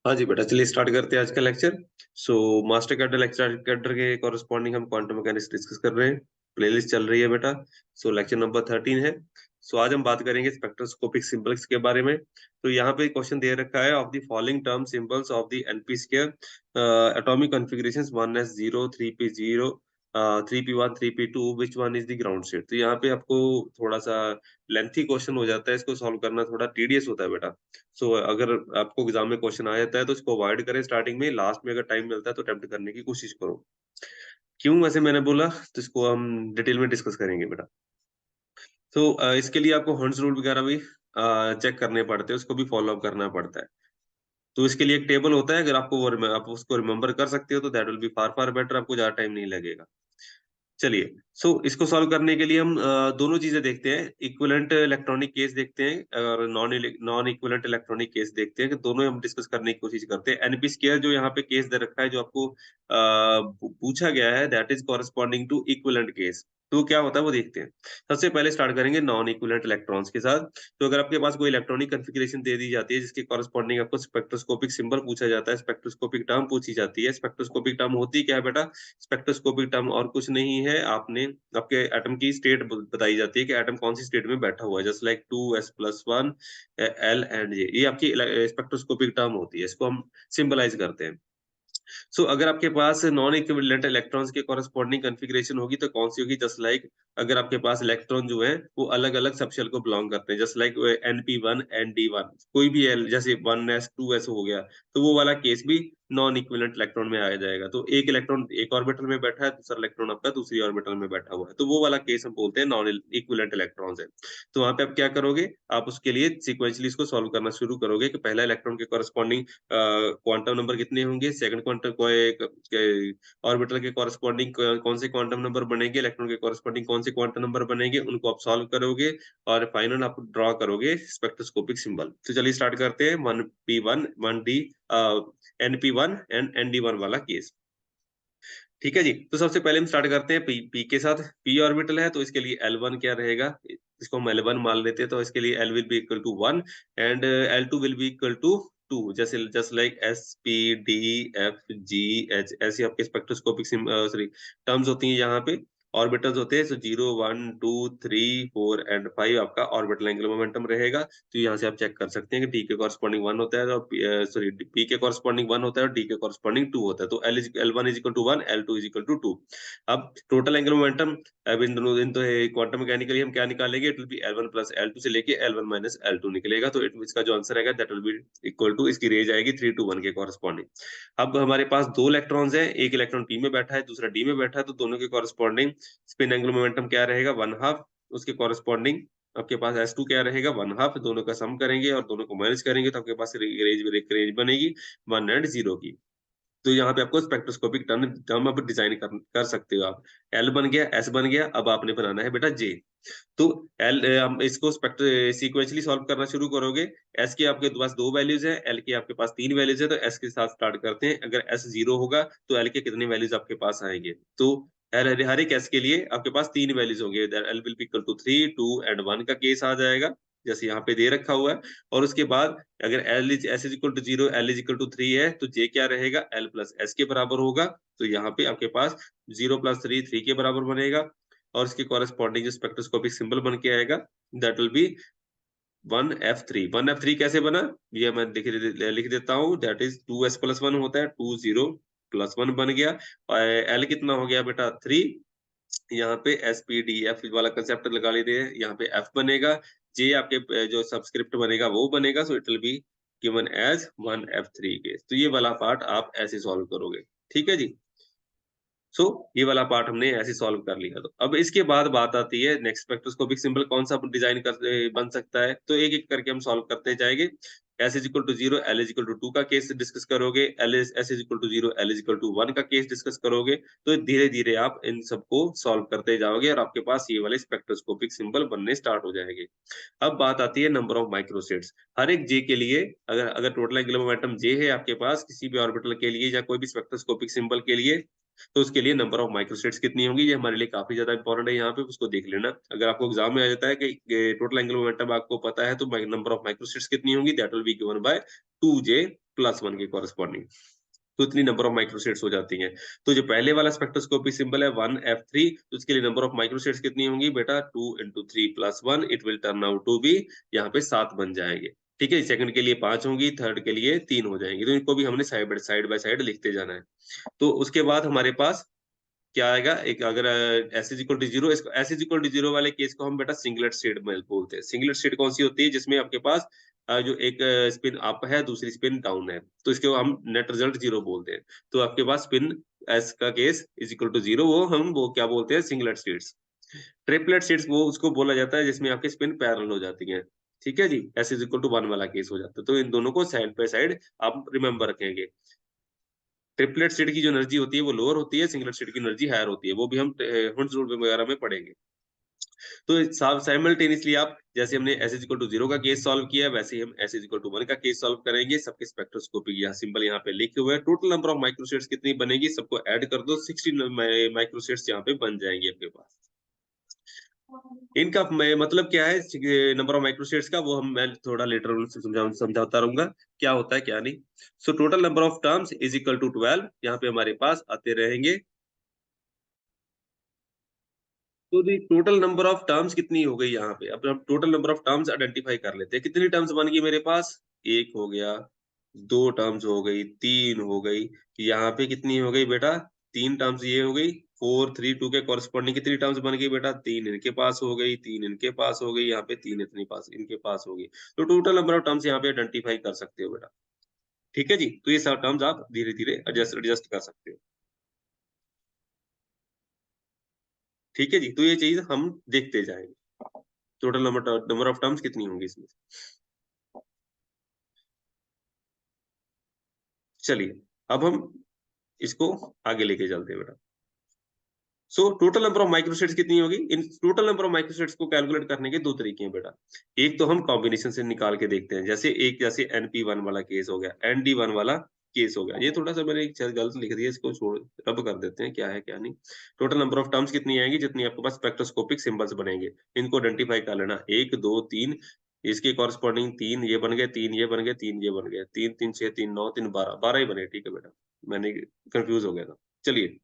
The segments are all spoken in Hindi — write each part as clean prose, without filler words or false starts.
हाँ जी बेटा, चलिए स्टार्ट करते हैं आज का lecture. So master cadre lecture cadre के कॉरेस्पॉन्डिंग हम क्वांटम मैकेनिक्स डिस्कस कर रहे हैं। प्लेलिस्ट चल रही है बेटा। सो लेक्चर नंबर 13 है। सो आज हम बात करेंगे स्पेक्ट्रोस्कोपिक सिंबल्स के बारे में। तो यहाँ पे क्वेश्चन दे रखा है, of the following term symbols of the NP square atomic configurations 1s0 3p0 3p1 3p2 which one is the ground state. तो यहाँ पे आपको थोड़ा सा लेंथी क्वेश्चन हो जाता है, इसको सॉल्व करना थोड़ा टीडियस होता है बेटा। सो अगर आपको एग्जाम में क्वेश्चन आ जाता है तो इसको अवॉइड करें स्टार्टिंग में, लास्ट में अगर टाइम मिलता है तो अटेम्प्ट करने की कोशिश करो। क्यों वैसे मैंने बोला, तो इसको हम डिटेल में डिस्कस करेंगे बेटा। तो इसके लिए आपको हंड्स रूल वगैरह भी चेक करने पड़ते हैं, उसको भी फॉलो अप करना पड़ता है। तो इसके लिए एक टेबल होता है, अगर आपको आप उसको रिमेंबर कर सकते हो तो that will be far far better, आपको ज्यादा टाइम नहीं लगेगा। चलिए, इसको सॉल्व करने के लिए हम दोनों चीजें देखते हैं, इक्विवेलेंट इलेक्ट्रॉनिक केस देखते हैं और नॉन इक्विवेलेंट इलेक्ट्रॉनिक केस देखते हैं, कि दोनों हम डिस्कस करने की कोशिश करते हैं। एनपी स्क्वायर जो यहाँ पे केस दे रखा है, जो आपको पूछा गया है, that is corresponding to equivalent case. तो क्या होता है वो देखते हैं। सबसे पहले स्टार्ट करेंगे नॉन इक्विवेलेंट इलेक्ट्रॉन्स के साथ। तो अगर आपके पास कोई इलेक्ट्रॉनिक कॉन्फ़िगरेशन दे दी जाती है जिसके कॉरेस्पॉन्डिंग आपको स्पेक्ट्रोस्कोपिक सिंबल पूछा जाता है, स्पेक्ट्रोस्कोपिक टर्म पूछी जाती है। स्पेक्ट्रोस्कोपिक टर्म होती क्या है बेटा? स्पेक्ट्रोस्कोपिक टर्म और कुछ नहीं है, आपने आपके एटम की स्टेट बताई जाती है कि एटम कौन सी स्टेट में बैठा हुआ है, just like 2s+1 L and J। ये आपकी स्पेक्ट्रोस्कोपिक टर्म होती है, इसको हम सिंबलाइज करते हैं। अगर आपके पास नॉन इक्विवेलेंट इलेक्ट्रॉन्स के कॉरेस्पॉन्डिंग कॉन्फ़िगरेशन होगी तो कौन सी होगी? जस्ट लाइक अगर आपके पास इलेक्ट्रॉन जो है वो अलग-अलग सबशेल को बिलॉन्ग करते हैं, जस्ट लाइक np1 nd1, कोई भी l जैसे 1s 2s हो गया, तो वो वाला केस भी नॉन इक्विवेलेंट इलेक्ट्रॉन में आ जाएगा। तो एक इलेक्ट्रॉन एक ऑर्बिटल में बैठा है, दूसरा इलेक्ट्रॉन आपका दूसरी ऑर्बिटल में बैठा हुआ है, तो वो वाला केस हम बोलते हैं नॉन इक्विवेलेंट इलेक्ट्रॉन्स है। तो वहाँ पे आप क्या करोगे, आप उसके लिए सीक्वेंशियली इसको सॉल्व करना शुरू करोगे कि पहला इलेक्ट्रॉन के कॉरेस्पॉन्डिंग क्वांटम नंबर कितने होंगे, सेकंड क्वांटम को एक ऑर्बिटल के कॉरेस्पॉन्डिंग कौन से क्वांटम नंबर बनेंगे, इलेक्ट्रॉन के कॉरेस्पॉन्डिंग कौन से क्वांटम नंबर बनेंगे, उनको आप सॉल्व करोगे और फाइनल आप ड्रॉ करोगे स्पेक्ट्रोस्कोपिक सिंबल। तो चलिए स्टार्ट करते हैं 1p1 1d np1 and nd1 वाला केस। ठीक है जी। तो सबसे पहले हम स्टार्ट करते हैं पी के साथ। पी ऑर्बिटल है तो इसके लिए L1 क्या रहेगा, इसको हम L1 मान लेते हैं, तो इसके लिए L will be equal to 1 and L2 will be equal to 2, जैसे just like S P D F G H, ऐसी आपके स्पेक्ट्रोस्कोपिक सॉरी टर्म्स होती हैं यहाँ पे, ऑर्बिटल्स होते हैं। 0 1 2 3 4 एंड 5 आपका ऑर्बिटल एंगुलर मोमेंटम रहेगा। तो यहाँ से आप चेक कर सकते हैं कि डी के कॉरेस्पॉन्डिंग 1 होता है और सॉरी पी के कॉरेस्पॉन्डिंग 1 होता है और डी के कॉरेस्पॉन्डिंग 2 होता है। तो L1 is equal to 1, L2 is equal to 2। अब टोटल एंगुलर मोमेंटम, अब इन तो क्वांटम मैकेनिकली हम क्या निकालेंगे, it will B L1 plus L2 से लेके L1 माइनस L2 निकलेगा। तो इसका जो आंसर आएगा that will be equal to, इसकी रेंज आएगी 3 to 1 के कॉरेस्पॉन्डिंग। अब हमारे पास दो इलेक्ट्रॉन्स हैं, एक इलेक्ट्रॉन पी में बैठा है, दूसरा डी में बैठा है, तो दोनों के कॉरेस्पॉन्डिंग स्पिन एंगुलर मोमेंटम क्या रहेगा, 1/2। उसके कॉरेस्पॉन्डिंग आपके पास S2 क्या रहेगा, 1/2। दोनों का सम करेंगे और दोनों को माइनस करेंगे तो आपके पास रेंज बनेगी 1 and 0 की। तो यहाँ पे आपको स्पेक्ट्रोस्कोपिक टर्म टर्म आप डिजाइन कर सकते हो आप। L बन गया, S बन गया, अब आपने बनाना है बेटा J। तो हम इसको सीक्वेंशियली सॉल्व करना शुरू करोगे। S के आपके पास दो वैल्यूज है, L के आपके पास तीन वैल्यूज है, तो S के साथ स्टार्ट करते हैं। अगर S 0 होगा तो L के कितने वैल्यूज आपके पास आएंगे, तो हर एक S के लिए आपके पास तीन वैल्यूज होंगे। L will be equal to 3 2 and 1 का केस आ जाएगा, जैसे यहाँ पे दे रखा हुआ है। और उसके बाद अगर S is equal to 0 L is equal to 3 है तो J क्या रहेगा, L प्लस S के बराबर होगा। तो यहाँ पे आपके पास 0 प्लस 3 के बराबर बनेगा और इसके कॉरेस्पॉन्डिंग जो स्पेक्ट्रोस्कोपिक सिंबल बन के आएगा that will B 1f3। 1f3 कैसे बना, ये मैं लिख देता हूँ, दैट इज 2s प्लस 1 होता है, 2 0 प्लस 1 बन गया। और L कितना हो गया बेटा, 3। यहाँ पे SPDF वाला कंसेप्ट लगा लेते हैं, यहाँ पे F बनेगा। J आपके जो सबस्क्रिप्ट बनेगा वो बनेगा, so it will be given as 1f3 case. तो ये वाला पार्ट आप ऐसे सॉल्व करोगे। ठीक है जी। ये वाला पार्ट हमने ऐसे सॉल्व कर लिया। तो अब इसके बाद बात आती है नेक्स्ट, स्पेक्ट्रोस्कोपिक सिंबल कौन सा डिजाइन कर बन सकता है, तो एक एक करके हम सॉल्व करते जाएंगे। S is equal to 0 L is equal to 2 का केस डिस्कस करोगे, S is equal to 0 L is equal to 1 का केस डिस्कस करोगे। तो धीरे धीरे आप इन सबको सॉल्व करते जाओगे और आपके पास ये वाले स्पेक्ट्रोस्कोपिक सिंबल बनने स्टार्ट हो जाएंगे। अब बात आती है नंबर ऑफ माइक्रोस्टेट्स। हर एक J के लिए, अगर अगर टोटल एंगुलर मोमेंटम J है आपके पास किसी भी ऑर्बिटल के लिए या कोई भी स्पेक्ट्रोस्कोपिक सिंबल के लिए, तो उसके लिए नंबर ऑफ माइक्रोस्टेट्स कितनी होंगी, ये हमारे लिए काफी ज्यादा इंपॉर्टेंट है। यहाँ पे उसको देख लेना, अगर आपको एग्जाम में आ जाता है कि टोटल एंगुलर मोमेंटम आपको पता है तो नंबर ऑफ माइक्रोस्टेट्स कितनी होंगी, that will be given by 2J +1 के कॉरेस्पॉन्डिंग, तो इतनी नंबर ऑफ माइक्रोसेट्स हो जाती हैं। तो जो पहले वाला स्पेक्ट्रोस्कोपिक सिंबल है 1F3, तो उसके लिए नंबर ऑफ माइक्रोसेट्स कितनी होंगी बेटा? 2 × 3 + 1, it will turn out to be, यहाँ पे 7 बन जाएंगे। ठीक है, सेकंड के लिए 5 होंगी, थर्ड के लिए 3 हो जाएंगी। तो इनको भी हमने साइड बाय साइड लिखते जाना है। तो उसके बाद हमारे पास क्या आएगा? एक अगर s = 0, इसको s = 0 वाले केस को हम बेटा सिंगलेट स्टेट में बोलते हैं। सिंगलेट स्टेट कौन सी होती है? जिसमें आपके पास जो एक स्पिन अप है, दूसरी स्पिन डाउन है, तो इसको हम नेट रिजल्ट 0 बोलते हैं। तो आपके पास स्पिन s का केस = 0, वो क्या बोलते हैं? Singlet states. ट्रिपलेट स्टेट्स वो उसको बोला जाता है जिसमें आपकी स्पिन पैरेलल हो जाती है। ठीक है जी, s = 1 वाला केस हो जाता है। तो इन दोनों को साइड बाय साइड आप रिमेंबर रखेंगे। ट्रिपलेट स्टेट की जो एनर्जी होती है वो लोअर होती है, सिंगलेट स्टेट की एनर्जी हायर होती है। वो भी हम हुंड्स रूल वगैरह में पढ़ेंगे। तो साइमल्टेनियसली आप जैसे हमने s = 0 का केस सॉल्व किया, वैसे ही हम s = 1 का केस सॉल्व करेंगे। सबके स्पेक्ट्रोस्कोपिक यहाँ सिंबल यहाँ पे लिखे हुए हैं। टोटल नंबर ऑफ माइक्रोसेट्स कितनी बनेगी? सबको ऐड कर दो, 16 माइक्रोसेट्स यहाँ पे बन जाएंगे आपके पास। इनका मतलब क्या है नंबर ऑफ माइक्रोसेट्स का, वो मैं थोड़ा लेटर उनसे समझाता रहूंगा क्या होता है क्या नहीं। So total number of terms = 12 यहाँ पे हमारे पास आते रहेंगे। तो दी टोटल नंबर ऑफ टर्म्स कितनी हो गई यहाँ पे? अब हम total number of terms identify कर लेते हैं। कितनी टर्म्स बन गई मेरे पास? 1 हो गया, 2 टर्म्स हो गई, 3 हो गई, यहाँ पे कितनी हो गई बेटा? 3 टर्म्स ये हो गई। 4, 3, 2 के कॉरेस्पॉन्डिंग कितनी टर्म्स बन गई बेटा? 3 इनके पास हो गई, 3 इनके पास हो गई, यहाँ पे 3 इनके पास हो गई। तो टोटल नंबर ऑफ टर्म्स यहाँ पे आइडेंटिफाई कर सकते हो बेटा। ठीक है जी, तो ये सब टर्म्स आप धीरे-धीरे एडजस्ट कर सकते हो। ठीक है जी, तो ये चीज़ हम देखते जाएँगे। टोटल नंबर ऑफ टर्म्स कितनी होंगी इसमें? चलिए, अब हम इसको आगे लेके चलते हैं बेटा। सो टोटल नंबर ऑफ माइक्रोसेट्स कितनी होगी? इन टोटल नंबर ऑफ माइक्रोसेट्स को कैलकुलेट करने के 2 तरीके हैं बेटा। एक तो हम कॉम्बिनेशन से निकाल के देखते हैं। जैसे NP1 वाला केस हो गया, ND1 वाला केस हो गया। ये थोड़ा-सा मैंने एक चीज़ गलत लिख दिया, इसको छोड़ रब कर देते हैं, क्या है क्या नहीं। टोटल नंबर ऑफ टर्म्स कितनी आएँगी? जितनी आपके पास स्पेक्ट्रोस्कोपिक सिंबल्स बनेंगे। इनको आइडेंटिफाई कर लेना। 1, 2, 3, इसके कॉरेस्पॉन्डिंग 3 ये बन गए, 3 ये बन गए, 3 ये बन गए। 3, 3, 6, 3, 9, 3, 12, 12 ही बने। ठीक है बेटा, मैंने कन्फ्यूज़ हो गया था। चलिए,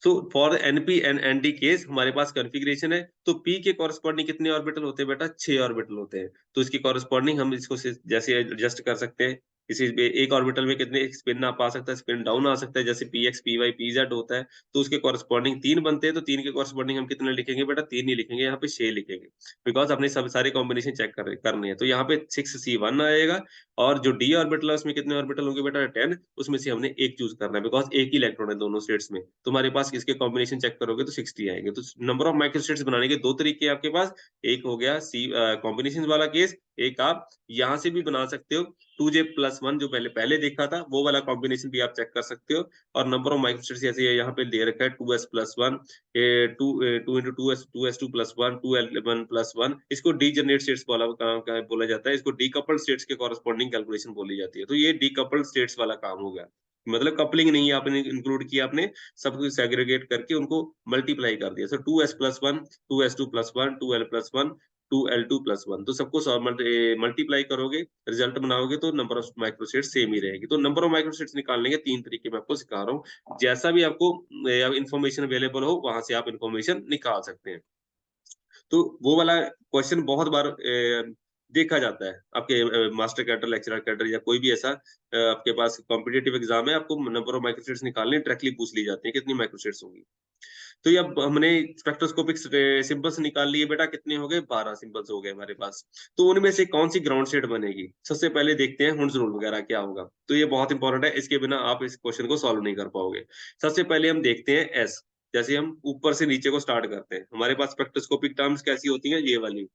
so for NP and ND case हमारे पास कॉन्फ़िगरेशन है, तो पी के कॉरेस्पॉन्डिंग कितने ऑर्बिटल होते हैं बेटा? 6 ऑर्बिटल होते हैं। तो इसकी कॉरेस्पॉन्डिंग हम इसको जैसे एडजस्ट कर सकते हैं। किसी भी एक ऑर्बिटल में कितने स्पिन अप आ सकता है, स्पिन डाउन आ सकता है, जैसे पीएक्स, पीवाई, पीजेड होता है, तो उसके कॉरेस्पॉन्डिंग 3 बनते हैं, तो 3 के कॉरेस्पॉन्डिंग हम कितने लिखेंगे बेटा? 3 नहीं लिखेंगे, यहाँ पे 6 लिखेंगे। बिकॉज़ अपने सब सारे कॉम्बिनेशन चेक करने हैं। तो यहाँ पे 6C1 आएगा, और जो डी ऑर्बिटल है उसमें कितने ऑर्बिटल होंगे बेटा? 10, उसमें से हमने 1 चूज़ करना है, बिकॉज़ एक ही इलेक्ट्रॉन है दोनों स्टेट्स में। तुम्हारे पास इसके कॉम्बिनेशन चेक करोगे तो 60 आएँगे। तो नंबर ऑफ माइक्रोस्टेट्स बनाने के 2 तरीके हैं आपके पास। एक हो गया कॉम्बिनेशन वाला केस, एक आप यहाँ से भी बना सकते हो। 2J+1 जो पहले पहले देखा था, वो वाला कॉम्बिनेशन भी आप चेक कर सकते हो। और नंबर ऑफ माइक्रोस्टेट्स जैसे यहाँ पे दे रखा है 2s+1, 2 into 2s2+1, 2l1+1, इसको डीजेनरेट स्टेट्स बोला जाता है। इसको डीकपल्ड स्टेट्स के कॉरेस्पॉन्डिंग कैलकुलेशन बोली जाती है। तो ये डीकपल्ड स्टेट्स वाला काम हो गया। मतलब कपलिंग नहीं आपने इंक्लूड किया, आपने सब कुछ सेग्रीगेट करके उनको मल्टीप्लाई कर दिया। सो 2s+1, 2s2+1, 2l+1, 2l2+1, तो सबको मल्टीप्लाई करोगे, रिजल्ट बनाओगे, तो नंबर ऑफ माइक्रोसेट्स सेम ही रहेगी। तो नंबर ऑफ माइक्रोसेट्स निकालने के 3 तरीके मैं आपको सिखा रहा हूँ। जैसा भी आपको इन्फॉर्मेशन अवेलेबल हो, वहां से आप इन्फॉर्मेशन निकाल सकते हैं। तो वो वाला क्वेश्चन बहुत बार देखा जाता है आपके मास्टर कैडर, लेक्चरर कैडर, या कोई भी ऐसा आपके पास कॉम्पिटिटिव एग्जाम है, आपको नंबर ऑफ माइक्रोसेट्स निकालने डायरेक्टली पूछ ली जाती है कितनी माइक्रोसेट्स होंगी। तो ये अब हमने स्पेक्ट्रोस्कोपिक सिंबल्स निकाल लिए बेटा, कितने हो गए? 12 सिंबल्स हो गए हमारे पास। तो उनमें से कौन सी ग्राउंड स्टेट बनेगी? सबसे पहले देखते हैं हुंड्स रूल वगैरह क्या होगा। तो ये बहुत इंपॉर्टेंट है, इसके बिना आप इस क्वेश्चन को सॉल्व नहीं कर पाओगे। सबसे पहले हम देखते हैं एस। जैसे हम ऊपर से नीचे को स्टार्ट करते हैं, हमारे पास स्पेक्ट्रोस्कोपिक टर्म्स कैसी होती हैं? ये वाली।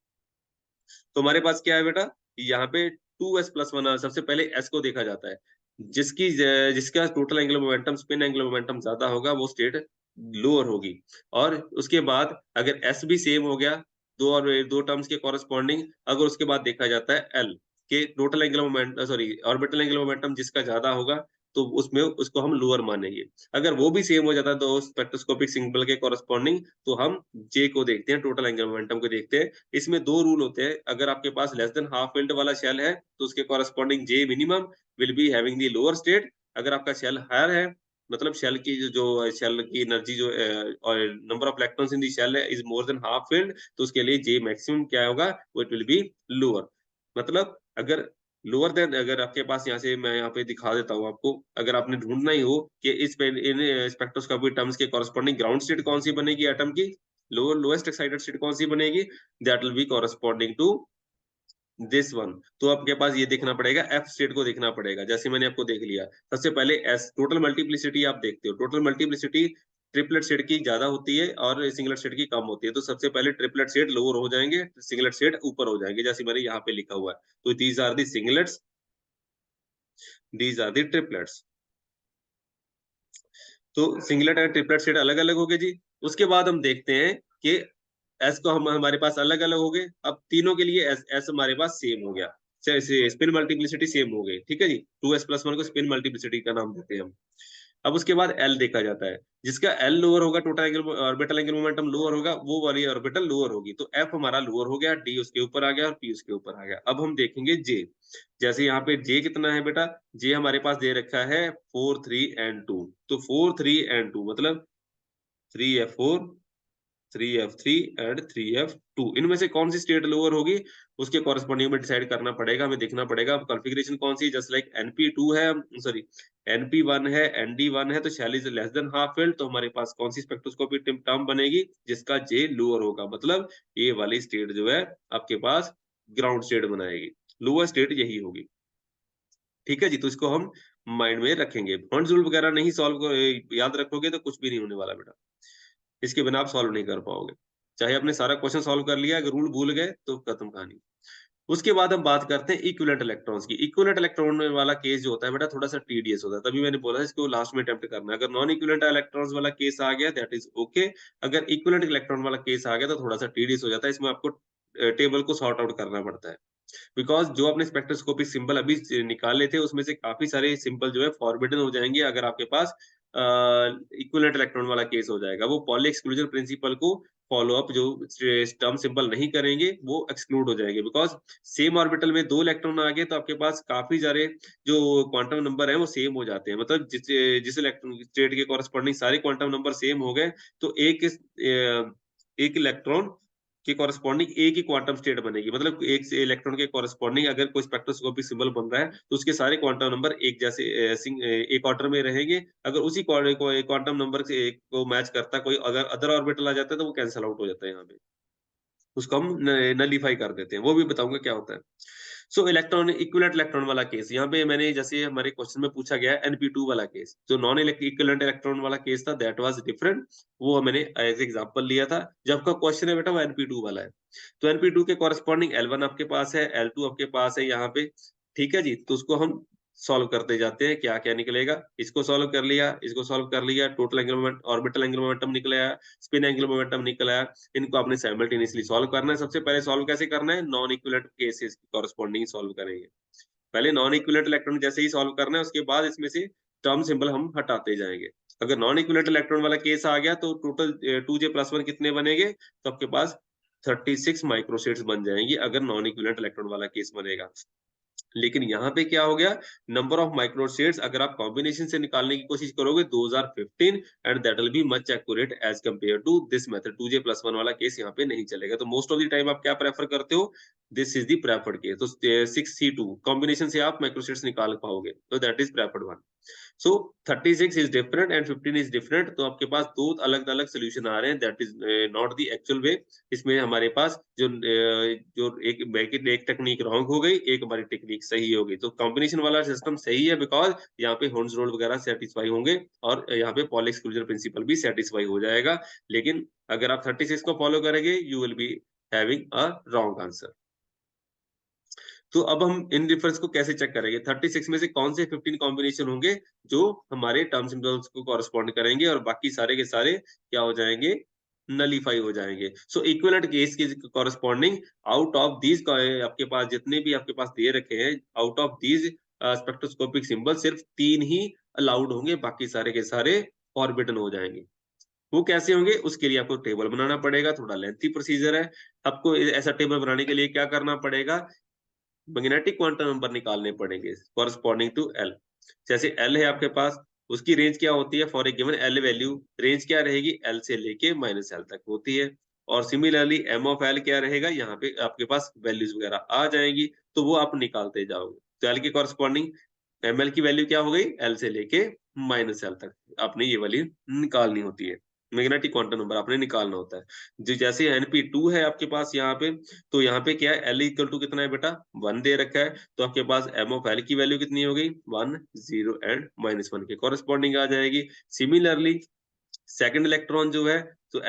तो हमारे पास क्या है बेटा? यहाँ पे 2s+1, सबसे पहले s को देखा जाता है। जिसका total angular momentum, spin angular momentum ज्यादा होगा, वो स्टेट लोअर होगी। और उसके बाद अगर s भी सेम हो गया, दो टर्म्स के कॉरेस्पॉन्डिंग, अगर उसके बाद देखा जाता है l के total angular momentum, sorry orbital angular momentum जिसका ज्यादा होगा, तो उसमें उसको हम लोअर मानेंगे। अगर वो भी सेम हो जाता है तो स्पेक्ट्रोस्कोपिक सिंबल के कॉरेस्पॉन्डिंग तो हम जे को देखते हैं, टोटल एंगुलर मोमेंटम को देखते हैं। इसमें दो रूल होते हैं, अगर आपके पास लेस देन हाफ फिल्ड वाला शेल है तो उसके corresponding J minimum will be having the lower state. अगर आपका शेल हायर है, मतलब शेल की जो शेल की एनर्जी जो और number of electrons in the shell है is more than half filled, तो उसके लिए जे मैक्सिमम क्या होगा, वो इट विल बी लोअर। मतलब अगर लोअर देन, अगर आपके पास यहाँ से मैं यहाँ पे दिखा देता हूँ आपको, अगर आपने ढूंढना ही हो कि इस पे इन स्पेक्ट्रोस्कोपी टर्म्स के कॉरेस्पॉन्डिंग ग्राउंड स्टेट कौन सी बनेगी एटम की, लोएस्ट एक्साइटेड स्टेट कौन सी बनेगी, that will be corresponding to this one. तो आपके पास ये देखना पड़ेगा, एफ स्टेट को देखना पड़ेगा। जैसे मैंने आपको देख लिया, सबसे पहले एस टोटल मल्टीप्लिसिटी आप देखते हो, टोटल मल्टीप्लिसिटी ट्रिपलेट सेट की ज्यादा होती है और सिंगलेट सेट की कम होती है। तो सबसे पहले ट्रिपलेट सेट लोअर हो जाएंगे, सिंगलेट सेट ऊपर हो जाएंगे, जैसे मैंने यहाँ पे लिखा हुआ है। तो these are the singlets, these are the triplets. तो सिंगलेट और ट्रिपलेट सेट अलग अलग हो गए जी। उसके बाद हम देखते हैं कि एस को हम हमारे पास अलग अलग हो गए, अब तीनों के लिए एस एस हमारे पास सेम हो गया, स्पिन मल्टीप्लिसिटी सेम हो गई, ठीक है जी। 2s+1 को स्पिन मल्टीप्लिसिटी का नाम देते हैं हम। अब उसके बाद एल देखा जाता है, जिसका एल लोअर होगा, total angle orbital angle momentum lower होगा, वो वाली ऑर्बिटल लोअर होगी। तो एफ हमारा लोअर हो गया, डी उसके ऊपर आ गया और पी उसके ऊपर आ गया। अब हम देखेंगे जे। जैसे यहाँ पे जे कितना है बेटा, जे हमारे पास दे रखा है 4 3 एंड 2। तो 4 3 एंड 2 मतलब 3f4 3f3 एंड 3f2, इनमें से कौन सी स्टेट लोअर होगी, उसके कॉरेस्पॉन्डिंग में डिसाइड करना पड़ेगा, हमें देखना पड़ेगा कॉन्फ़िगरेशन कौन सी है। जस्ट लाइक np2 है, सॉरी np1 है, nd1 है, तो shell is less than half filled, तो हमारे पास कौन सी स्पेक्ट्रोस्कोपी टर्म बनेगी, जिसका जे लोअर होगा, मतलब ये वाली स्टेट जो है आपके पास ग्राउंड स्टेट बनाएगी, लोअर स्टेट यही होगी। ठीक है जी, तो इसको हम माइंड में रखेंगे। हॉर्न्स रूल वगैरह नहीं सॉल्व याद रखोगे तो कुछ भी नहीं होने वाला बेटा, इसके बिना आप सॉल्व नहीं कर पाओगे। चाहे आपने सारा क्वेश्चन सॉल्व कर लिया, अगर रूल भूल गए तो खत्म कहानी। उसके बाद हम बात करते हैं इक्विवेलेंट इलेक्ट्रॉन्स की। इक्विवेलेंट इलेक्ट्रॉन वाला केस जो होता है बेटा थोड़ा सा टीडियस होता है, तभी मैंने बोला इसको लास्ट में अटेम्प्ट करना है। अगर नॉन इक्विवेलेंट इलेक्ट्रॉन्स वाला केस आ गया दैट इज ओके, अगर इक्विवेलेंट इलेक्ट्रॉन वाला केस आ गया तो थोड़ा सा टीडियस हो जाता है, इसमें आपको टेबल को सॉर्ट आउट करना पड़ता है। बिकॉज जो आपने स्पेक्ट्रोस्कोपिक सिंबल अभी निकाले थे उसमें से काफी सारे सिंबल जो है फॉरबिडन हो जाएंगे अगर आपके पास इक्विवेलेंट इलेक्ट्रॉन वाला केस हो जाएगा। वो पॉली एक्सक्लूजन प्रिंसिपल को फॉलो अप जो टर्म सिंबल नहीं करेंगे वो एक्सक्लूड हो जाएंगे। बिकॉज सेम ऑर्बिटल में दो इलेक्ट्रॉन आ गए तो आपके पास काफी सारे जो क्वांटम नंबर है वो सेम हो जाते हैं, मतलब जिस इलेक्ट्रॉन स्टेट के कॉरेस्पॉन्डिंग सारे क्वांटम नंबर सेम हो गए तो एक इलेक्ट्रॉन के कॉरेस्पॉन्डिंग एक ही क्वांटम स्टेट बनेगी। मतलब एक से इलेक्ट्रॉन के कॉरेस्पॉन्डिंग अगर कोई स्पेक्ट्रोस्कोपिक सिंबल बन रहा है तो उसके सारे क्वांटम नंबर एक जैसे एक ऑर्डर में रहेंगे। अगर उसी क्वांटम नंबर से एक को मैच करता कोई अगर अदर ऑर्बिटल आ जाता है तो वो कैंसिल आउट हो जाता है, यहाँ पे उसको हम नलीफाई कर देते हैं, वो भी बताऊंगा क्या होता है। सो इलेक्ट्रॉन इक्विवेलेंट इलेक्ट्रॉन वाला केस, यहाँ पे मैंने जैसे हमारे क्वेश्चन में पूछा गया है np2 वाला केस, जो नॉन इक्विवेलेंट इलेक्ट्रॉन वाला केस था दैट वाज डिफरेंट, वो मैंने एज एग्जांपल लिया था। जब आपका क्वेश्चन है बेटा वो np2 वाला है, तो np2 के कॉरेस्पॉन्डिंग L1 आपके पास है, L2 आपके पास है यहाँ पे, ठीक है जी। तो उसको हम सॉल्व करते जाते हैं, क्या क्या निकलेगा, इसको सॉल्व कर लिया, इसको सॉल्व कर लिया, total angular momentum orbital angular momentum निकल आया, स्पिन एंगुलर मोमेंटम निकल आया। इनको आपने साइमल्टेनियसली सॉल्व करना है। सबसे पहले सॉल्व कैसे करना है, नॉन इक्विवेलेंट केसेस की कॉरेस्पॉन्डिंग सॉल्व करेंगे। पहले नॉन इक्विवेलेंट इलेक्ट्रॉन जैसे ही सॉल्व करना है उसके बाद इसमें से टर्म सिंबल हम हटाते जाएंगे। अगर नॉन इक्विवेलेंट इलेक्ट्रॉन वाला केस आ गया तो टोटल 2j+1 कितने बनेंगे, तो आपके पास 36 माइक्रोसेट्स बन जाएंगी अगर नॉन इक्विवेलेंट इलेक्ट्रॉन वाला केस बनेगा। लेकिन यहाँ पे क्या हो गया, नंबर ऑफ माइक्रोसेट्स अगर आप कॉम्बिनेशन से निकालने की कोशिश करोगे 2015 and that will be much accurate as compare to this method. 2j+1 वाला केस यहाँ पे नहीं चलेगा। तो मोस्ट ऑफ द टाइम आप क्या प्रेफर करते हो, this is the preferred case. तो 6c2 कॉम्बिनेशन से आप माइक्रोसेट्स निकाल पाओगे, तो that is preferred one. So 36 is different and 15 is different, तो आपके पास दो अलग अलग सोल्यूशन आ रहे हैं, that is not the actual way. इसमें हमारे पास जो एक टेक्निक रॉन्ग हो गई, एक हमारी टेक्निक सही हो गई। तो कॉम्बिनेशन वाला सिस्टम सही है बिकॉज यहाँ पे हॉर्न्स रूल वगैरह सेटिस्फाई होंगे और यहाँ पे पॉली एक्सक्लूजन प्रिंसिपल भी सेटिस्फाई हो जाएगा। लेकिन अगर आप 36 को फॉलो करेंगे you will be having a wrong answer. तो अब हम इन डिफरेंस को कैसे चेक करेंगे, 36 में से कौन से 15 कॉम्बिनेशन होंगे जो हमारे टर्म सिंबल्स को कॉरेस्पॉन्ड करेंगे और बाकी सारे के सारे क्या हो जाएंगे, नलीफाई हो जाएंगे। सो इक्विवेलेंट केस की कॉरेस्पॉन्डिंग आउट ऑफ दीज आपके पास जितने भी आपके पास दे रखे हैं, out of these spectroscopic symbol सिर्फ तीन ही अलाउड होंगे, बाकी सारे के सारे फॉरबिडन हो जाएंगे। वो कैसे होंगे, उसके लिए आपको टेबल बनाना पड़ेगा, थोड़ा लेंथी प्रोसीजर है। आपको ऐसा टेबल बनाने के लिए क्या करना पड़ेगा, मैग्नेटिक क्वांटम नंबर निकालने पड़ेंगे कॉरस्पॉन्डिंग टू एल। जैसे एल है आपके पास, उसकी रेंज क्या होती है, for a given L value range क्या रहेगी, एल से लेके माइनस एल तक होती है। और सिमिलरली एम ऑफ एल क्या रहेगा, यहाँ पे आपके पास वैल्यूज वगैरह आ जाएंगी, तो वो आप निकालते जाओगे। तो एल के कॉरस्पॉन्डिंग एम एल की वैल्यू क्या हो गई, एल से लेके माइनस एल तक आपने ये वाली निकालनी होती है। मैग्नेटिक क्वांटम नंबर आपने निकालना होता है। जो जैसे एनपी2 है आपके पास यहाँ पे, तो यहाँ पे क्या है, एल इक्वल टू कितना है बेटा, 1 दे रखा है, तो आपके पास एम ऑफ एल की वैल्यू कितनी हो गई, 1 0 एंड -1 के कॉरेस्पॉन्डिंग आ जाएगी। सिमिलरली सेकंड इलेक्ट्रॉन जो है, तो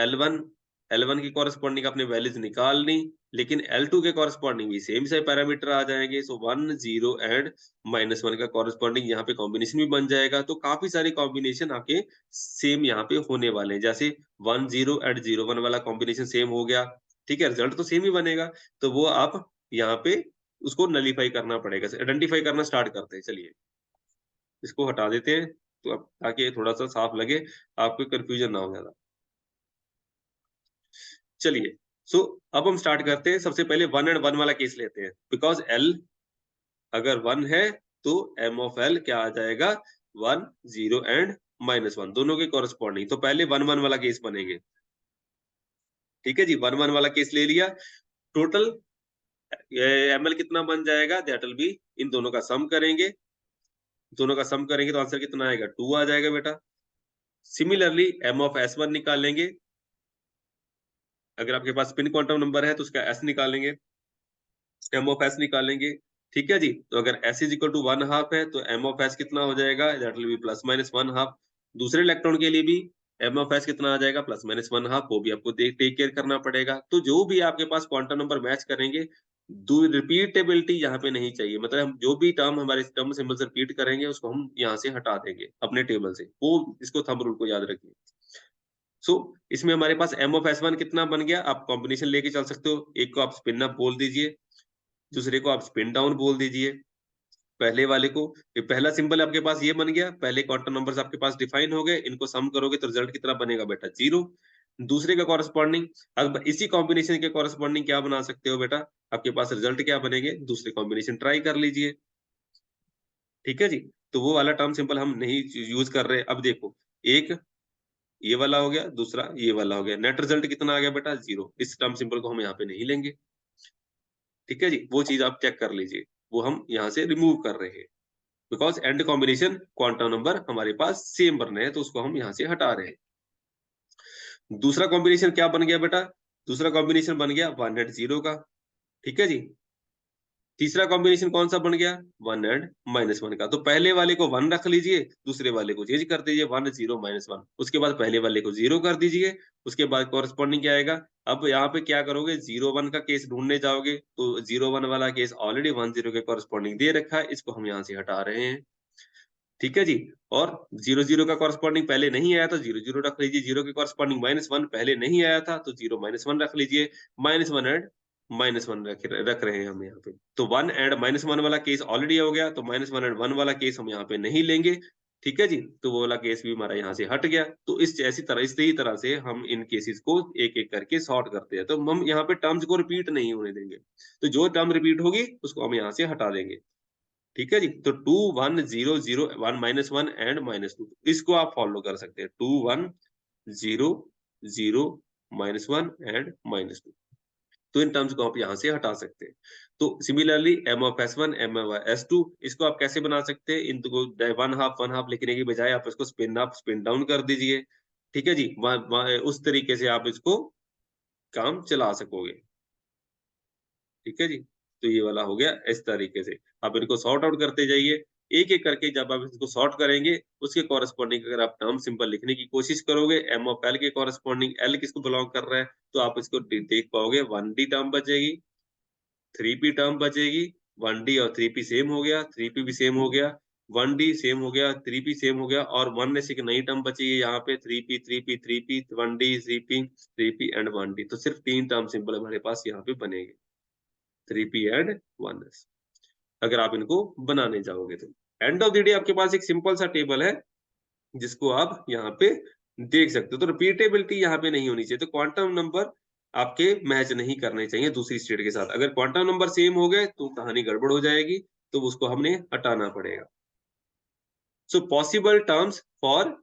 एल वन की कॉरेस्पॉन्डिंग आपने वैल्यूज निकालनी, लेकिन एल2 के कॉरेस्पॉन्डिंग भी सेम से पैरामीटर आ जाएंगे। सो 1 0 एंड -1 का कॉरेस्पॉन्डिंग यहाँ पे कॉम्बिनेशन भी बन जाएगा। तो काफी सारे कॉम्बिनेशन आपके सेम यहाँ पे होने वाले हैं। जैसे 1 0 एंड 0 1 वाला कॉम्बिनेशन सेम हो गया, ठीक है, रिजल्ट तो सेम ही बनेगा। तो वो आप यहाँ पे उसको नलीफाई करना पड़ेगा, आइडेंटिफाई करना स्टार्ट करते हैं। चलिए इसको हटा देते हैं, तो अब ताकि थोड़ा सा साफ लगे, आपको कंफ्यूजन ना हो ज्यादा। चलिए, सो अब हम स्टार्ट करते हैं। सबसे पहले 1 एंड 1 वाला केस लेते हैं, बिकॉज एल अगर 1 है तो एम ऑफ एल क्या आ जाएगा, 1 0 एंड -1 दोनों के कॉरेस्पॉन्डिंग। तो पहले 1 1 वाला केस बनेंगे, ठीक है जी। 1 1 वाला केस ले लिया, टोटल एम एल कितना बन जाएगा, दैट विल बी, इन दोनों का सम करेंगे, दोनों का सम करेंगे तो आंसर कितना आएगा, 2 आ जाएगा बेटा। Similarly M of S one निकालेंगे, अगर आपके पास स्पिन क्वांटम नंबर है तो उसका एस निकालेंगे, एम ऑफ एस निकालेंगे, ठीक है जी। तो अगर एस इज इक्वल टू 1/2 है तो एम ऑफ एस कितना हो जाएगा, दैट विल बी +-1/2। दूसरे इलेक्ट्रॉन के लिए भी एम ऑफ एस कितना आ जाएगा, +-1/2, वो भी आपको देख टेक केयर करना पड़ेगा। तो जो भी आपके पास क्वांटम नंबर मैच करेंगे, रिपीटेबिलिटी यहाँ पे नहीं चाहिए, मतलब हम जो भी टर्म हमारे टर्म सिंबल से रिपीट करेंगे उसको हम यहाँ से हटा देंगे अपने टेबल से, वो इसको थंब रूल को याद रखिए। सो इसमें हमारे पास एम ऑफ एस वन कितना बन गया, आप कॉम्बिनेशन लेके चल सकते हो, एक को आप स्पिन अप बोल दीजिए, दूसरे को आप स्पिन डाउन बोल दीजिए। पहले वाले को, ये पहला सिंबल आपके पास ये बन गया, पहले क्वांटम नंबर्स आपके पास डिफाइन हो गए, इनको सम करोगे तो रिजल्ट कितना बनेगा बेटा, 0। दूसरे का कॉरेस्पॉन्डिंग, अब इसी कॉम्बिनेशन के कॉरेस्पॉन्डिंग क्या बना सकते हो बेटा, आपके पास रिजल्ट क्या बनेंगे, दूसरे कॉम्बिनेशन ट्राई कर लीजिए, ठीक है जी। तो वो वाला टर्म सिंपल हम नहीं यूज कर रहे। अब देखो, एक ये वाला हो गया, दूसरा ये वाला हो गया, नेट रिजल्ट कितना आ गया बेटा, 0। इस टर्म सिंबल को हम यहाँ पे नहीं लेंगे, ठीक है जी, वो चीज आप चेक कर लीजिए, वो हम यहाँ से रिमूव कर रहे हैं, because and combination quantum number हमारे पास सेम बन रहे हैं, तो उसको हम यहाँ से हटा रहे हैं। दूसरा कॉम्बिनेशन क्या बन गया बेटा, दूसरा कॉम्बिनेशन बन गया 1 एंड 0 का, ठीक है जी। तीसरा कॉम्बिनेशन कौन सा बन गया, 1 एंड -1 का। तो पहले वाले को 1 रख लीजिए, दूसरे वाले को चेंज कर दीजिए, 1 0 -1, उसके बाद पहले वाले को 0 कर दीजिए, उसके बाद कॉरेस्पॉन्डिंग क्या आएगा। अब यहाँ पे क्या करोगे, 0 1 का केस ढूंढने जाओगे, तो 0 1 वाला केस ऑलरेडी 1 0 के कॉरेस्पॉन्डिंग दे रखा है, इसको हम यहाँ से हटा रहे हैं, ठीक है जी। और 0 0 का कॉरेस्पॉन्डिंग पहले नहीं आया, तो 0 0 रख लीजिए, 0 के कॉरेस्पॉन्डिंग -1 पहले नहीं आया था, तो 0 -1 रख लीजिए, -1 एंड -1 रख रहे हैं हम यहाँ पे। तो 1 एंड -1 वाला केस ऑलरेडी हो गया, तो -1 एंड 1 वाला केस हम यहाँ पे नहीं लेंगे, ठीक है जी। तो वो वाला केस भी हमारा यहाँ से हट गया। तो इसी तरह से हम इन केसेस को एक-एक करके सॉर्ट करते हैं। तो हम यहाँ पे टर्म्स को रिपीट नहीं होने देंगे। तो जो टर्म रिपीट होगी उसको हम यहाँ से हटा देंगे। ठीक है जी। तो 2 1 0 0 1 -1 एंड -2 इसको आप फॉलो कर सकते हैं। 2 1 0 0 -1 एंड -2, तो इन टर्म्स को आप यहाँ से हटा सकते हैं। तो similarly M of S1 M of S2 इसको आप कैसे बना सकते हैं, इनको वन हाफ लिखने की बजाय आप इसको स्पिन अप स्पिन डाउन कर दीजिए, ठीक है जी। उस तरीके से आप इसको काम चला सकोगे, ठीक है जी। तो ये वाला हो गया इस तरीके से। आप इनको सॉर्ट आउट करते जाइए। एक-एक करके जब आप इसको सॉर्ट करेंगे, उसके कॉरेस्पॉन्डिंग अगर आप टर्म सिंबल लिखने की कोशिश करोगे, एम ऑफ एल के कॉरेस्पॉन्डिंग एल किसको बिलॉन्ग कर रहा है, तो आप इसको देख पाओगे। 1D टर्म बचेगी, 3P टर्म बचेगी, 1D और 3P सेम हो गया, 3P भी सेम हो गया, 1D सेम हो गया, 3P सेम हो गया, और 1 से एक नई टर्म बची है यहाँ पे, 3P 3P 3P 1D 3P 3P and 1D। तो सिर्फ 3 टर्म सिंबल हमारे पास यहाँ पे बनेंगे, 3P एंड 1s, अगर आप इनको बनाने जाओगे तो। एंड ऑफ द डे आपके पास एक सिंपल सा टेबल है जिसको आप यहाँ पे देख सकते हो। तो रिपीटेबिलिटी यहाँ पे नहीं होनी चाहिए, तो क्वांटम नंबर आपके मैच नहीं करने चाहिए दूसरी स्टेट के साथ। अगर क्वांटम नंबर सेम हो गए तो कहानी गड़बड़ हो जाएगी, तो उसको हमने हटाना पड़ेगा। So possible terms for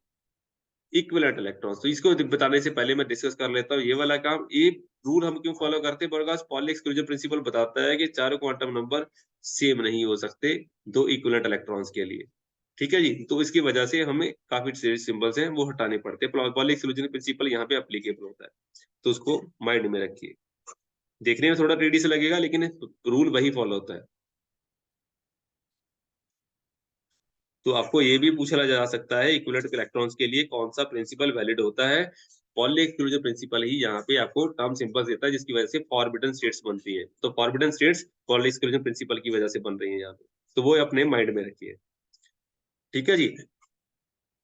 equivalent electrons, तो इसको बताने से पहले मैं डिस्कस कर लेता हूँ ये वाला काम। ये रूल हम क्यों फॉलो करते हैं? बिकॉज़ पॉली एक्सक्लूजन प्रिंसिपल बताता है कि चारों क्वांटम नंबर सेम नहीं हो सकते दो इक्विवेलेंट इलेक्ट्रॉन्स के लिए। ठीक है जी? तो इसकी वजह से हमें काफी सिंबल्स हैं वो हटाने पड़ते हैं। पॉली एक्सक्लूजन प्रिंसिपल यहाँ पे एप्लीकेबल होता है, तो उसको माइंड में रखिए। देखने में थोड़ा टेडी से लगेगा लेकिन रूल वही फॉलो होता है। तो आपको ये भी पूछा जा सकता है इक्विवेलेंट इलेक्ट्रॉन्स के लिए कौन सा प्रिंसिपल वैलिड होता है? पॉली एक्सक्लूजन प्रिंसिपल ही यहाँ पे आपको टर्म सिंबल्स देता है जिसकी वजह से फॉरबिडन स्टेट्स बनती है। तो forbidden states poly exclusion principle की वजह से बन रही है यहाँ पे, तो वो अपने माइंड में रखिए। ठीक है जी?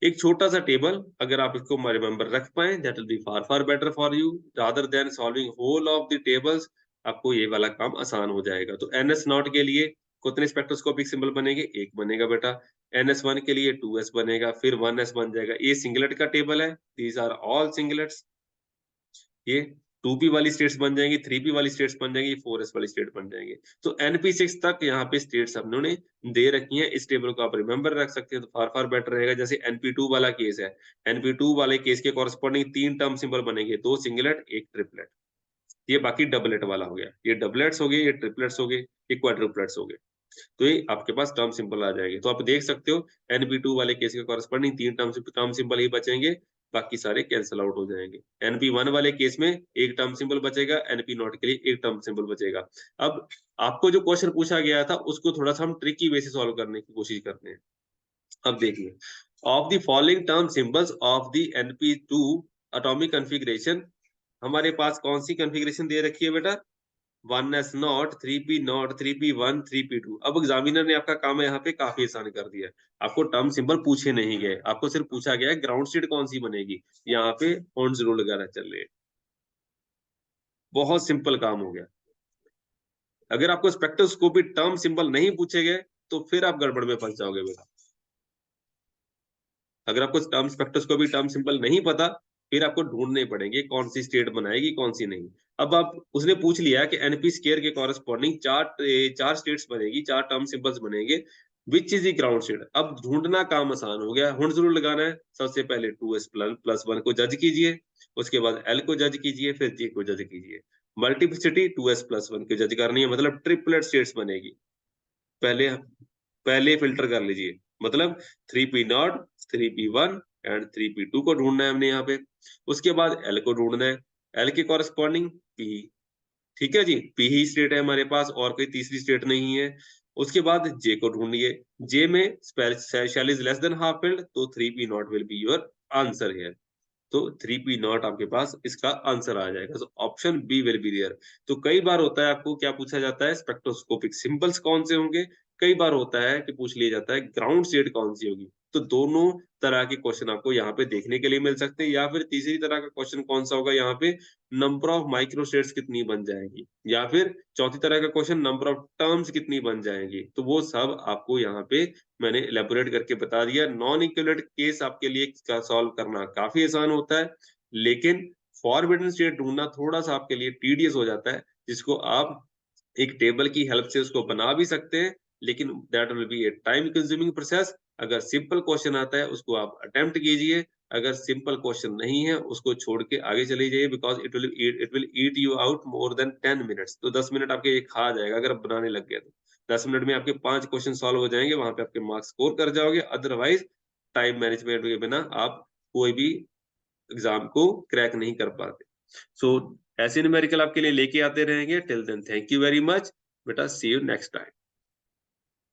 एक छोटा सा टेबल अगर आप इसको रिमेंबर रख पाए that will be far far better for you rather than solving whole of the tables. आपको ये वाला काम आसान हो जाएगा। तो एनएस नॉट के लिए कितने स्पेक्ट्रोस्कोपिक सिंबल बनेंगे? एक बनेगा बेटा। एनएस वन के लिए 2s बनेगा, फिर 1s बन जाएगा। ये सिंगलेट का टेबल है, दीज आर ऑल सिंगलेट्स। ये 2p वाली स्टेट्स बन जाएंगी, 3p वाली स्टेट्स बन जाएंगी, 4s वाली स्टेट बन जाएंगे। तो np6 तक यहाँ पे स्टेट्स हम लोगों ने दे रखी हैं। इस टेबल को आप रिमेंबर रख सकते हैं तो फार फार बेटर रहेगा। जैसे np2 वाला केस है, np2 वाले केस के कॉरेस्पॉन्डिंग 3 टर्म सिंबल बनेंगे, 2 सिंगलेट 1 ट्रिपलेट। ये बाकी डबलेट वाला हो गया, ये डबलेट्स हो गए, ये ट्रिपलेट्स हो गए, ये क्वाड्रुपलेट्स हो गए। तो ये आपके पास टर्म सिंबल आ जाएंगे। तो आप देख सकते हो np2 वाले केस के कॉरेस्पॉन्डिंग 3 टर्म सिंबल ही बचेंगे, बाकी सारे कैंसिल आउट हो जाएंगे। np1 वाले केस में एक टर्म सिंबल बचेगा, np नॉट के लिए एक टर्म सिंबल बचेगा। अब आपको जो क्वेश्चन पूछा गया था उसको थोड़ा सा हम ट्रिकी वे से सॉल्व करने की कोशिश करते हैं। अब देखिए, of the following term symbols of the np2 atomic configuration, हमारे पास कौन सी कॉन्फ़िगरेशन दे रखी है बेटा? 1s not, 3p not, 3p1, 3p2। अब एग्जामिनर ने आपका काम यहाँ पे काफी आसान कर दिया है। आपको टर्म सिंबल पूछे नहीं गए, आपको सिर्फ पूछा गया है ग्राउंड स्टेट कौन सी बनेगी। यहाँ पे हॉर्न्स रूल वगैरह चल रहे हैं। बहुत सिंपल काम हो गया। अगर आपको स्पेक्ट्रोस्कोपी टर्म सिंबल नहीं पूछे गए तो फिर आप गड़बड़ में फंस जाओगे बेटा। अगर आपको टर्म स्पेक्ट्रोस्कोपी टर्म सिंबल नहीं पता, फिर आपको ढूंढने पड़ेंगे कौन सी स्टेट बनाएगी कौन सी नहीं। अब आप उसने पूछ लिया कि एनपी स्क्वायर के कॉरेस्पॉन्डिंग चार स्टेट्स बनेगी, चार टर्म सिंबल्स बनेंगे, which is the ground state. अब ढूंढना काम आसान हो गया। हुंड जरूर लगाना है। सबसे पहले 2s प्लस 1 को जज कीजिए, उसके बाद l को जज कीजिए, फिर j को जज कीजिए। मल्टीप्लिसिटी 2s प्लस 1 को जज करनी है, मतलब ट्रिपलेट स्टेट्स बनेगी। पहले पहले फिल्टर कर लीजिए, मतलब 3p not, 3p1 and 3p2 को ढूंढना है हमने यहाँ पे। उसके बाद l को ढूंढना है, l के कॉरेस्पॉन्डिंग p। ठीक है जी, p ही स्टेट है हमारे पास, और कोई तीसरी स्टेट नहीं है। उसके बाद j को ढूंढिए, j में shell is less than half filled, तो 3p not will be your answer here. तो 3p नॉट आपके पास इसका आंसर आ जाएगा। So option B will be there. तो कई बार होता है आपको क्या पूछा जाता है, स्पेक्ट्रोस्कोपिक सिंबल्स कौन से होंगे। कई बार होता है कि पूछ लिया जाता है ग्राउंड स्टेट कौन सी होगी। तो दोनों तरह के क्वेश्चन आपको यहाँ पे देखने के लिए मिल सकते हैं। या फिर तीसरी तरह का क्वेश्चन कौन सा होगा यहाँ पे, नंबर ऑफ माइक्रो स्टेट्स कितनी बन जाएगी। या फिर चौथी तरह का क्वेश्चन, नंबर ऑफ टर्म्स कितनी बन जाएंगी। तो वो सब आपको यहाँ पे मैंने इलेबोरेट करके बता दिया। नॉन इक्विवेलेंट केस आपके लिए इसका सॉल्व करना काफी आसान होता है, लेकिन फॉरबिडन स्टेट ढूंढना थोड़ा सा आपके लिए टीडियस हो जाता है, जिसको आप एक टेबल की हेल्प से उसको बना भी सकते हैं, लेकिन that will B A time consuming process. अगर सिंपल क्वेश्चन आता है उसको आप अटेम्प्ट कीजिए, अगर सिंपल क्वेश्चन नहीं है उसको छोड़ के आगे चले जाइए, because it will eat you out more than 10 minutes. तो 10 मिनट आपके ये खा जाएगा अगर आप बनाने लग गए तो। 10 मिनट में आपके 5 क्वेश्चन सॉल्व हो जाएंगे, वहां पे आपके मार्क्स स्कोर कर जाओगे। अदरवाइज टाइम मैनेजमेंट के बिना आप कोई भी एग्जाम को क्रैक नहीं कर पाते। सो ऐसे न्यूमेरिकल आपके लिए लेके आते रहेंगे। Till then thank you very much बेटा, सी यू नेक्स्ट टाइम।